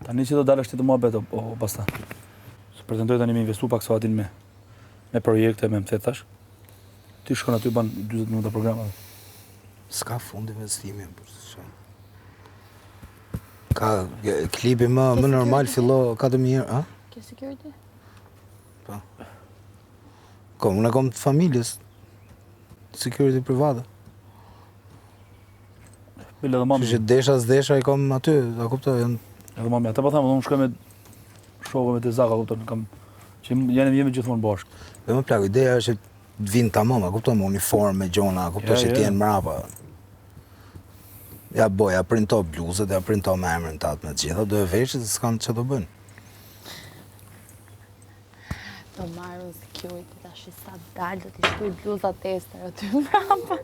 Tani që do dalësh ti të muhabet o basta. Se pretendoj tani me investu pak sahatin me projekte, me më thash. Ti shkon aty ban 40 minuta programa. S'ka fund investimi për ka klipi më normal fillo 4000 euro, a? Ke security? Po. Unë kom të familjes security private. Bile dhe mami. Që desha i kom aty, a kuptoj, janë. Edhe mami, ata po thamë, unë shkoj me shokë me të zaka, kupton, që jemi gjithmonë bashkë. Dhe më plak, ideja është që të vinë tamam, a kuptoj, me uniformë, me gjona, a kuptoj që t'jenë mrapa. Ja boja, printo bluzët, ja printo me emrin tatë me gjitha, do e veshit se s'kanë që do bënë. Do marrë security, tash i sa dalë, do t'i shkuj bluzat tester aty mrapa.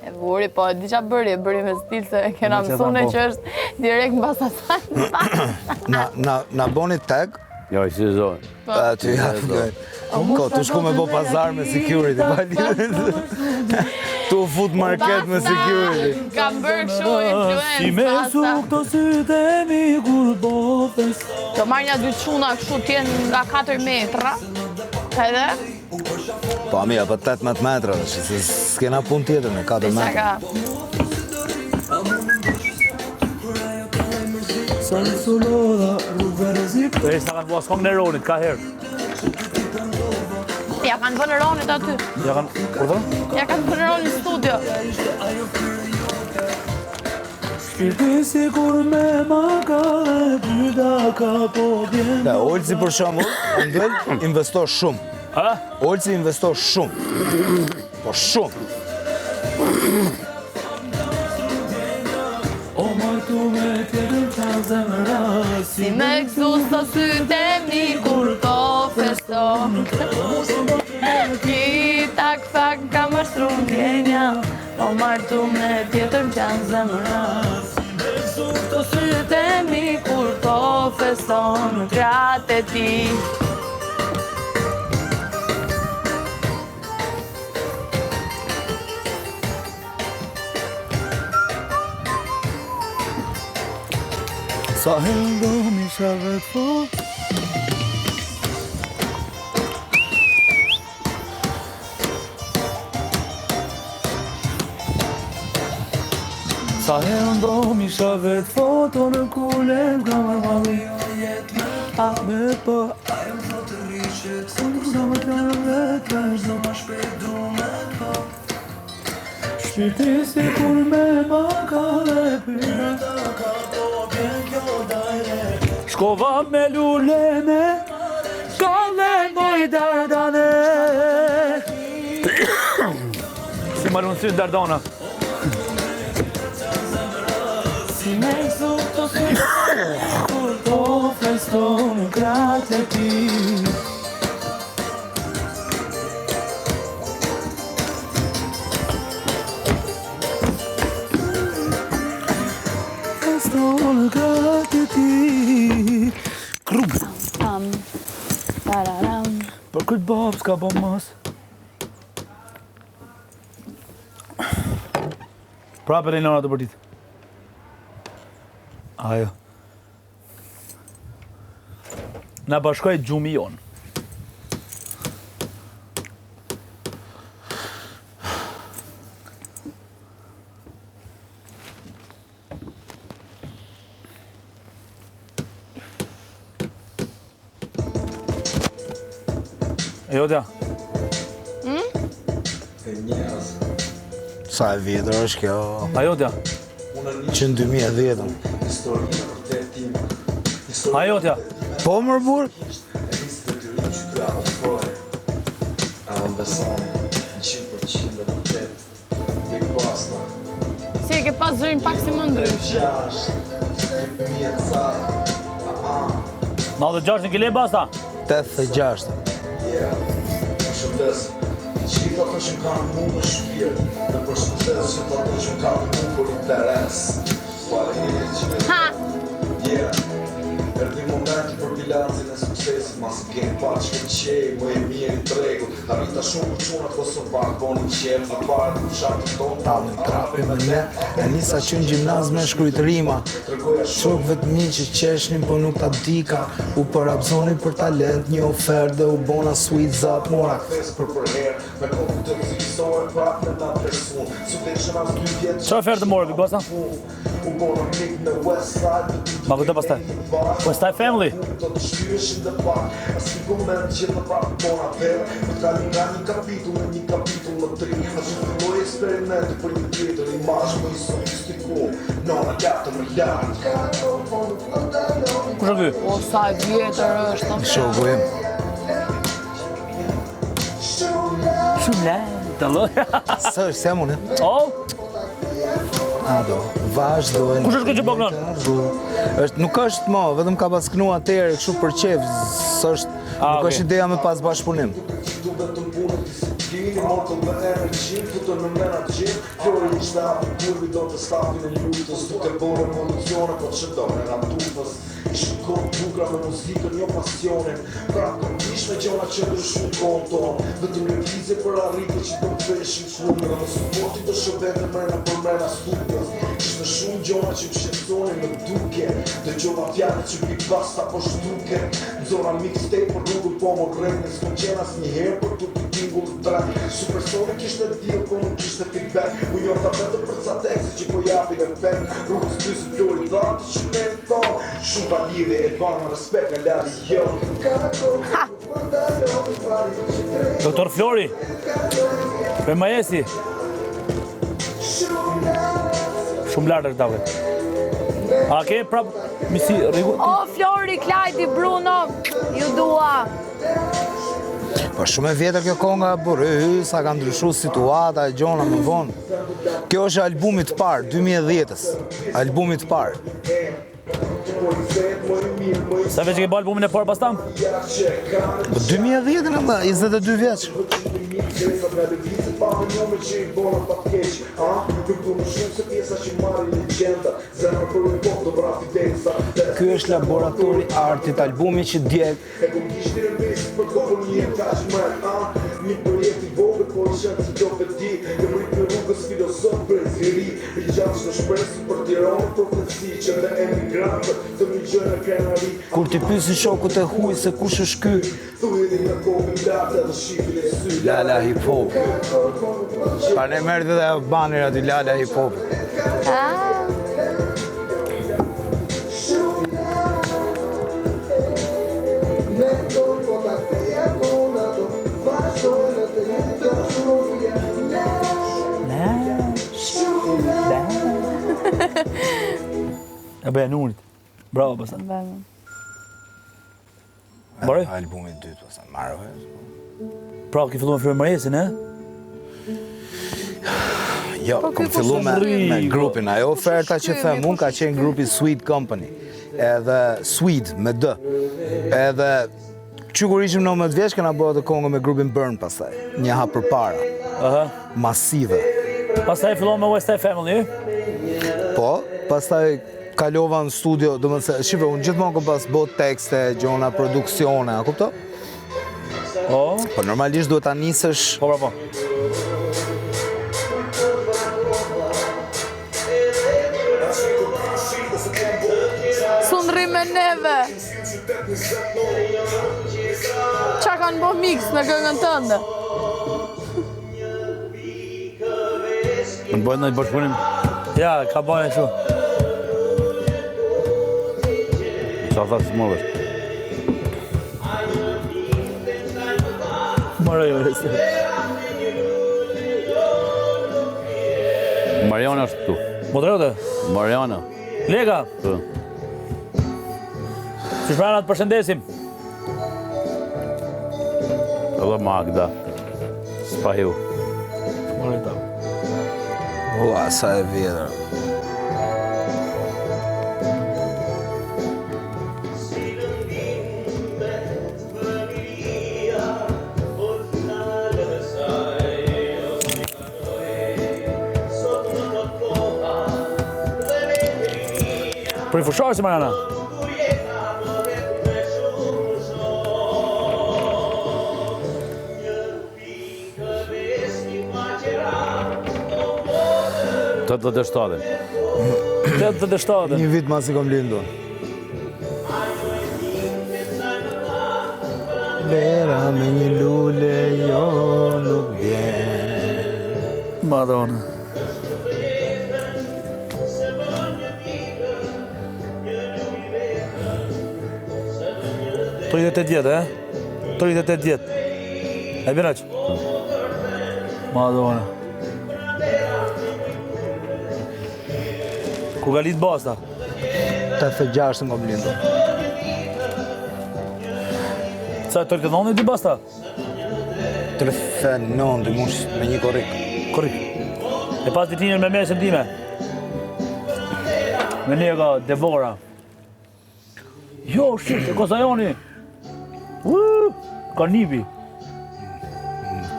E vuri, po, di qa bëri me stil se kena mësune që është direkt në basa sajnë. Na boni tag? Jo, i si zonë. Aty, ko, tu shku me bo pazar me security, tu fut market me security. Kam bërë këshu influencer. Si me su këto syte mi kur bofes. Do marrë një dy quna këshu t'jenë nga 4 metra. Edhe? Po, amija, për 18 metra, se s'kena pun tjetër në 4 metra. E sa kanë bua s'kong në Ronit, ka herë. Ja kanë bënë Ronit aty. Ja kanë, kur thënë? Ja kanë bënë Ronit studio. Shpirti si kur me maka dhe pyda ka po bjen. Da, Olci për shembull, ndëll investo shumë. A? Olci investo shumë. Po shumë. O martu me tjetër qanë zemëra. Si me kësu së syte mi kur po feston. Kita këfak ka mështru ndjenja. O martu me tjetër qanë zemëra. Si me kësu së syte mi kur po feston. Gratë e ti. Sa herë do misha vetë fort. Sa herë do misha vetë foto në kulem, ka marrë jetë me pa me pa. Ajo më thotë të rishit, unë do më të në vetë, do më shpejtu me pa. Shpirti si kur me maka dhe pyta ka po bjen kjo dajre. Shkova me luleme, shkove moj dardane. Si marrë sy dardana. Si me kësu të sy, kur po feston gratë e ti. Feston gratë e ti. Krub. Tararam. Për këtë bab s'ka bom mas. Prapë e lejnona të përtit. Ajo. Na bashkoj gjumi jonë. E jodja? Sa e vjetër është kjo? A jodja? Që në 2010. A jodja? Po mërë burë? Si e ke pas zërin pak si më ndrysh. 96 në kile basta? 86. Qita të që kanë mu më shpirë dhe për shpërtes që të që kanë mu për interes. Ha! Erdi momenti për bilancin e suksesi mas kem pa shkëlqej, më e mirë i tregu. Arrita shumë për çunat Kosovar, boni qef, në parë të fshatit tonë. Tallën krapi me ne, e nisa që në gjimnaz me shkrujt rima. Çuk vetëm një që qeshnin, po nuk ta dika. U përabzoni për talent, një ofertë dhe u bona sweet zap mora. Me kokë të cilësore prap me ta person. Sudeshën as 2 vjetë. Çfarë ofertë morë Big Bossa? U bona mik në West Side. Ma këtë pastaj? West Side Family? Do të shtyreshin dhe pak. As një moment që në prap bona verë. Me kalin nga një kapitull në një kapitull në 3. A që filloj eksperimente për një tjetër imazh më i sofistiku. Nona gatë më lartë. Kush është ky? O, sa e vjetër është. Shoku im. Shumë le. Tallo. Së është se mune? Oh, Ado, vazhdojnë. kush është ky që bognon? Nuk është mo, vetëm ka pas kënu atëherë kështu për qef, s'është, nuk okay. është ideja me pas bashkëpunim. Du vetëm punë disiplinë, mortën me energjinë, futën në menaxhim. Flori ishte hapi kurvi do të stafin e lutës, duke bërë revolucione, po që do në tufës. Ishtë kohë bukra me muzikën, jo pasionin. Pra këmpish me gjona që ndryshu kohën tonë. Vetëm lëvizje për arritë që do të feshin shumë. Dhe në supporti të shëbete mrena për mrena studios. Ishte shumë gjona që më shqetësonin në duke. Dhe gjona fjallë që pi basta po shduke. Zona mixtape për rrugën po më rrejnë. S'kom qenë as një herë për të tingull të drag. Supersonic ishte deal, po nuk ishte feedback. U jo ta vetë për ca tekste që po japin efekt. Rrugës pysi flori dhatë që me në thonë. Shumë pa lidhe e banë respekt nga lari jo. Doktor Flori. Për Majesi. Shumë lartë është dave. A ke prap misi rrigu? O, Flori, Klajti, Bruno, ju dua. Po shumë e vjetër kjo konga, sa ka ndryshu situata e gjona më vonë. Kjo është albumit parë, 2010-ës. Albumit parë. Sa veç ke bë albumin e parë pas tam? 2010-ën më, 22 vjeç. Ky është laboratori artit, albumi që djeg. Një projekt i vogël, po i shenë si do veti. Dhe më rritë në rrugës filosof për ziri. I gjatë në shpresë për tjeronë profetësi. Që dhe emigrantët të një gjë në krenari. Kur ti pysi shokut e huj se kush është ky, Thuhini në kokën lartë edhe shifin e sy. Lala Hip Hop. Pa ne mërë dhe banër aty Lala Hip Hop. E bëja nurit. Bravo, pastaj. Mbaroj? Albumit dytë, pastaj marrë. Pra, ke filluar me frymëresin, e? Jo, kom fillu me grupin. Ajo oferta që them unë ka qenë grupi Sweet Company. Edhe Sweet me D. Edhe që kur ishim 19 vjeç kena bërë të kongë me grupin Burn pastaj. Një hap përpara. Aha. Masive. Pastaj fillon me West Side Family. Po, pastaj kalova në studio, do më se, shive, unë gjithmonë kom pas bot tekste, gjona, produksione, a kupto? Oh. Po normalisht duhet ta nisësh. Po, po. Sundri me neve. Qa kanë bo mix në këngën tënde? Në bojnë në bashkëpunim. Ja, ka bojnë e kështu. Sa tha si më vështë. Maraj, Mariana është këtu. Moderatë? Mariana. Lega? Po. Që shprana të përshëndesim? Edhe Magda. Spahiu. Maraj ta. Ua, sa e vjetër. Për i fusharë si Mariana? 87. 87. Një vit mas i kom lindur. Vera me një lule jo nuk vjen. Madonna. To 38 vjetë, e? 38 vjetë. E bërë aqë? Madonna. Ku ka litë basta? 86 kom lindur. Sa e 39 di basta? 39 mush me një korrik. Korrik. E pas ditinën me mesën time. Me një ka Devora. Jo, shit, e Kosajoni. Ka nipi.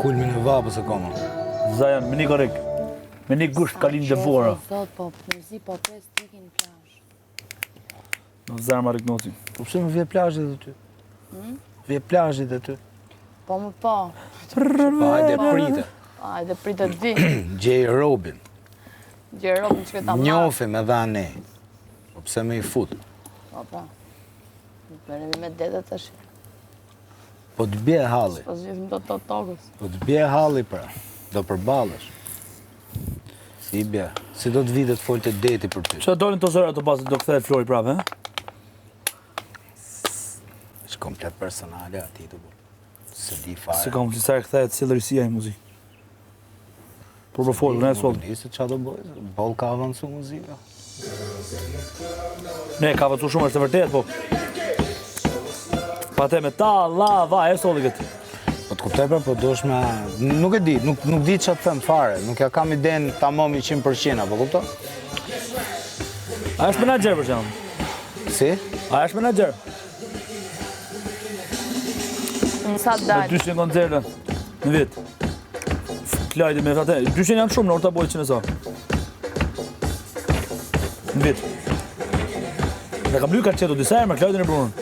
Kulmin e vapës e koma. Zajan, me një korrik. Me një gusht ka linë Devora. Zot, po, mërzi, po, pres tikin plazh. Në zarma riknosi. Po pse më vje plazhit e ty? Vje plazhit e ty. Po, më po. Pa hajde prite. Hajde, pritë di. Gjej Robin. Gjerobin që këta marrë. Njofim edhe ne. Po pse me i fut? Po, po. Merremi me dedet tash. Po të bje halli. Po zhjithim do të tokës. Po të bje halli pra. Do përballesh. Si i bje. Si do të vitet folte deti për ty. Që dolin të zëra të pasë do kthehet Flori prapë, he? Është komplet personale ati të bërë. Se di fare. Si kam qësar kthehet sillërësia e muzikë. Por për folë, ne solë. Nuk di se qa do bëjë. Bol ka avancu muzika. Ne, ka vëcu shumë është të vërtet, po. Pa te me ta, la, va, e solë këtë. Po të kuptoj pra, po dosh me... Nuk e di, nuk di që të them fare. Nuk ja kam iden tamam 100%, apo kupto? A është menager për qenë? Si? A është menager? Në sa Me dalë. 200 koncerte në vit. Klajdi me atë. 200 janë shumë në orta bojë që në sa. Në vit. Dhe kam lyka qeto disa herë me Klajdin e Brunën.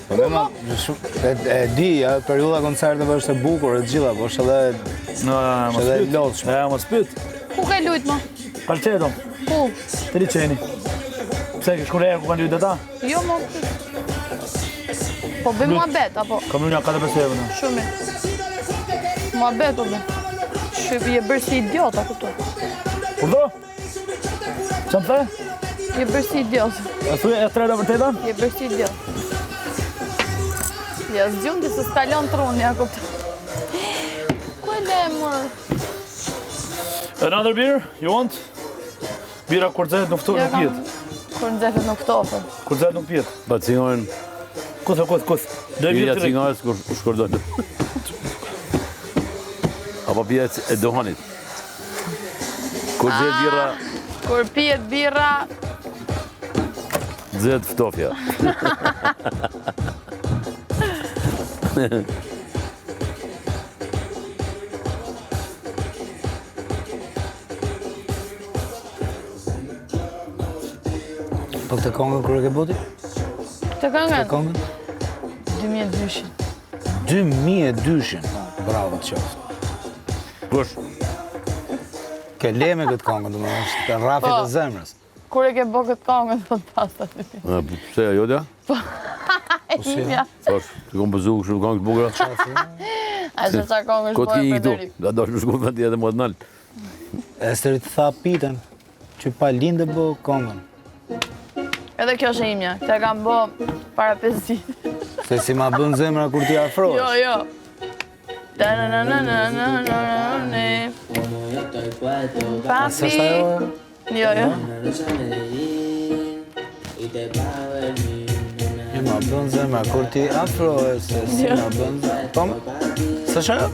Po me ma, e di, periuda koncerteve është e bukur, e gjitha, po është edhe... Më edhe spyt. lodhshme. Më spyt. Ku ke lujt, mo? Kalqeto. Ku? Të liqeni. Pse, ke shkur e ku kanë lyjt e ta? Jo, mo. Po bëj mua bet, apo? Kam lyjt 4-5 herë. Shumë. Mua bet, po bëj. Shqip, je bërë si idiot, a këtu. Kur do? Qa më the? Je bërë si idiot. E thuj e treta vërteta? Je bërë si idiot. Ja, zgjun që se s'kalon truni, a këtu. Ku e le, mër? Another beer, you want? Bira kur zehet nuk Ja, nuk pjet. Kur në zefet nuk tofën. Kur zehet nuk pjet. Pa cingorin, Kuth. Do e pija bjerë të cingoris kur shkordon. Apo pija e dohanit. Kur zet bira, Kur pijet bira, zet ftofja. Po këtë kongën kërë ke boti? të këngën, Kongën? 2002. 2002. Bravo të qoftë. Kush? Ke le me këtë kongën, do më është të rafit Po. e zemrës. Kur e ke bo këtë këngën, thot pasta të ti. Pse ajo da? Imja. Thash, të kom pëzu shumë kongë të bukra. A që qa këngë është Kot ki bojë i për këtu, dëri. da dosh më shku vendi edhe më të nalë. Esteri të tha pitën, që pa lindë bë kongën. Edhe kjo është e imja, këtë kam bo para 5 ditë. Se si ma bën zemra kur ti afrohesh. Jo, jo. Ta-na-na-na-na-na-na-na-na. A së është ajo? Jo, jo. Ma bën zemra kur ti afrohesh, se si ma bën zemra. Po, së është ajo?